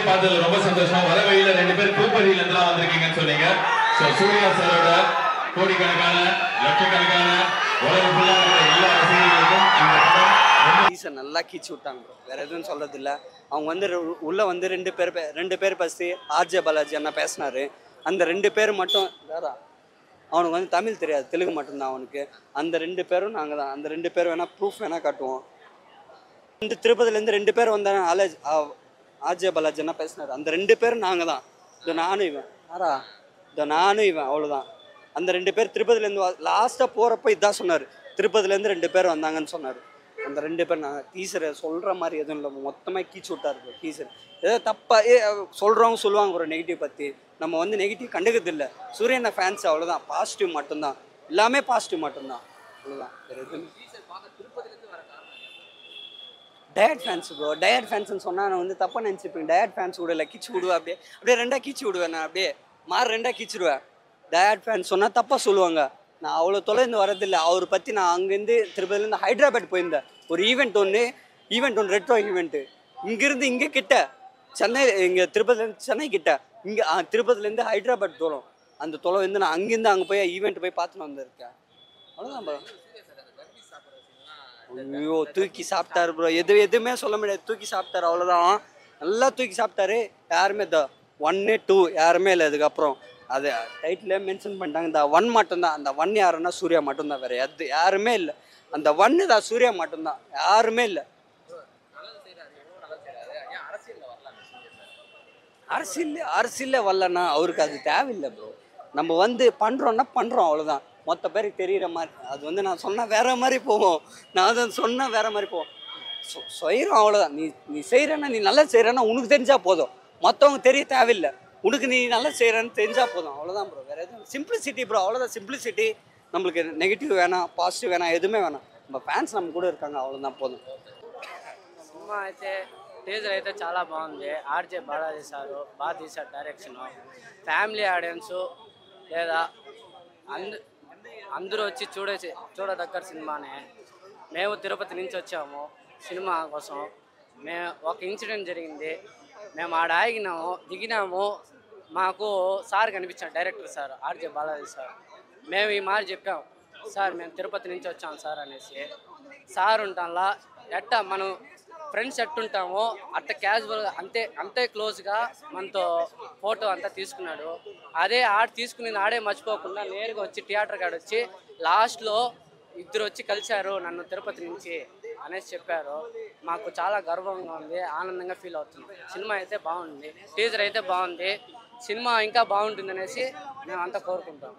பார்த்ததுல ரொம்ப சந்தோஷம். வர வழியில 2 பேர் கூப்பரியில இருந்து வந்திருக்கீங்கன்னு சொன்னீங்க. சோ சூர்யா சாரோட கோடிக்கணக்கான லட்சக்கணக்கான உலகம் ஃபுல்லா இருக்கிற எல்லா ரசிகர்களுக்கும் இந்த படம் நல்லா கீச்சு விட்டாங்க ப்ரோ. வேற எதுவும் சொல்றது இல்ல. அவங்க வந்து உள்ள வந்து 2 பேர் பசி ஆர்ஜே பாலாஜி அண்ணா பேசினாரு. அந்த 2 பேர் மட்டும் வேற அவனுக்கு வந்து தமிழ் தெரியாது, தெலுங்கு மட்டும்தான் அவனுக்கு. அந்த 2 பேரும் நாங்க தான். அந்த 2 பேர் வேணா ப்ரூஃப் வேணா காட்டுவோம். இந்த திருப்பதிலேருந்து 2 பேர் வந்தாங்க. ஆர்ஜே பாலாஜி அண்ணா பேசினாரு. அந்த 2 பேரும் நாங்க தான். இதோ நானும் இவன் யாரா இதோ நானும் இவன் அவ்வளோதான். அந்த 2 பேர் திருப்பதிலேருந்து லாஸ்ட்டாக போகிறப்ப இதான் சொன்னார். திருப்பதிலேருந்து 2 பேர் வந்தாங்கன்னு சொன்னார். அந்த 2 பேர் நான் டீச்சரை சொல்கிற மாதிரி எதுவும் இல்லை, மொத்தமாக கீச்சு விட்டார் ப்ரோ. டீச்சர் ஏதோ தப்பாக சொல்கிறவங்க சொல்லுவாங்க ப்ரோ நெகட்டிவ் பற்றி. நம்ம வந்து நெகட்டிவ் கண்டுக்கிறது இல்லை. சூரியனை ஃபேன்ஸ் அவ்வளோதான், பாசிட்டிவ் மட்டும்தான், எல்லாமே பாசிட்டிவ் மட்டும்தான், அவ்வளோதான். வேறு எதுவும் டயட் ஃபேன்ஸ் ப்ரோ. டயட் ஃபேன்ஸ்னு சொன்னால் நான் வந்து தப்பாக நினச்சிப்பேன். டயட் ஃபேன்ஸ் கூட இல்லை, கிச்சு விடுவேன். அப்படியே 2 கீச்சு விடுவேன். நான் அப்படியே 2 கீச்சிடுவேன். டயட் ஃபேன்ஸ் சொன்னால் தப்பாக சொல்லுவாங்க. நான் அவ்வளோ தொலைந்து வரதில்லை. அவரை பற்றி நான் அங்கேருந்து திருப்பதிலேருந்து ஹைதராபாத் போயிருந்தேன். ஒரு ஈவெண்ட் ஒன்று ரெட்ரோ ஈவெண்ட்டு. இங்கேருந்து இங்கே கிட்ட சென்னை, இங்கே திருப்பதிலேருந்து சென்னை கிட்ட, இங்கே திருப்பதிலேருந்து ஹைதராபாத் தூரம். அந்த தொலை வந்து நான் அங்கேருந்து அங்கே போய் ஈவெண்ட் போய் பார்த்துன்னு வந்திருக்கேன். அவ்வளோதான் ப்ரோ. ஐயோ தூக்கி சாப்பிட்டாரு ப்ரோ. எதுவுமே சொல்ல முடியாது. தூக்கி சாப்பிட்டாரு அவ்வளோதான். நல்லா தூக்கி சாப்பிட்டாரு. யாருமே 1 2 யாருமே இல்லை. அதுக்கப்புறம் அது டைட்டிலே மென்ஷன் பண்ணிட்டாங்க. இந்த 1 மட்டும்தான். அந்த 1 யாருன்னா சூர்யா மட்டும்தான், வேறு யாருமே இல்லை. அந்த 1 தான், சூர்யா மட்டும்தான், யாருமே இல்லை. அரசியல் வரலன்னா அவருக்கு அது தேவையில்லை ப்ரோ. நம்ம வந்து பண்ணுறோன்னா பண்ணுறோம், அவ்வளோதான். மொத்த பேருக்கு தெரிகிற மாதிரி. அது வந்து நான் சொன்னால் வேற மாதிரி போவோம். நான் அதை சொன்னால் வேற மாதிரி போவோம். செய்கிறோம் அவ்வளோதான். நீ செய்கிறேன்னா, நீ நல்லா செய்கிறேன்னா உனக்கு தெரிஞ்சால் போதும். மற்றவங்க தெரிய தேவையில்லை. உனக்கு நீ நல்லா செய்கிறேன்னு தெரிஞ்சால் போதும், அவ்வளோதான் ப்ரோ. வேறு எதுவும் சிம்பிளிசிட்டி ப்ரோ, அவ்வளோதான். சிம்பிளிசிட்டி. நம்மளுக்கு நெகட்டிவ் வேணாம், பாசிட்டிவ் வேணாம், எதுவுமே வேணாம். நம்ம ஃபேன்ஸ் நம்ம கூட இருக்காங்க, அவ்வளோதான் போதும். సినిమా అయితే టీజర్ అయితే చాలా బాగుంది. ఆర్జే బాలాజీ సారు బాగా తీశారు డైరెక్షను. ఫ్యామిలీ ఆడియన్స్ లేదా అందరూ వచ్చి చూడదగ్గ సినిమానే. మేము తిరుపతి నుంచి వచ్చాము సినిమా కోసం. ఒక ఇన్సిడెంట్ జరిగింది. మేము ఆడ ఆగినాము, దిగినాము. మాకు సార్ కనిపించాడు, director sir RJ Balaji sir. మేము ఈ మాట చెప్పాము, సార్ మేము తిరుపతి నుంచి వచ్చాము సార్ అనేసి. సార్ ఉంటాలా ఎట్టా మనం ఫ్రెండ్స్ ఎట్టుంటామో అట్ట క్యాజువల్గా అంతే క్లోజ్గా మనతో ఫోటో అంతా తీసుకున్నాడు. అదే తీసుకునేది ఆడే మర్చిపోకుండా నేరుగా వచ్చి థియేటర్ కాడ వచ్చి లాస్ట్లో ఇద్దరు వచ్చి కలిశారు నన్ను తిరుపతి నుంచి అనేసి చెప్పారు. మాకు చాలా గర్వంగా ఉంది, ఆనందంగా ఫీల్ అవుతుంది. సినిమా అయితే బాగుంది, టీజర్ అయితే బాగుంది. సినిమా ఇంకా బాగుంటుంది అనేసి మేము అంతా కోరుకుంటాం.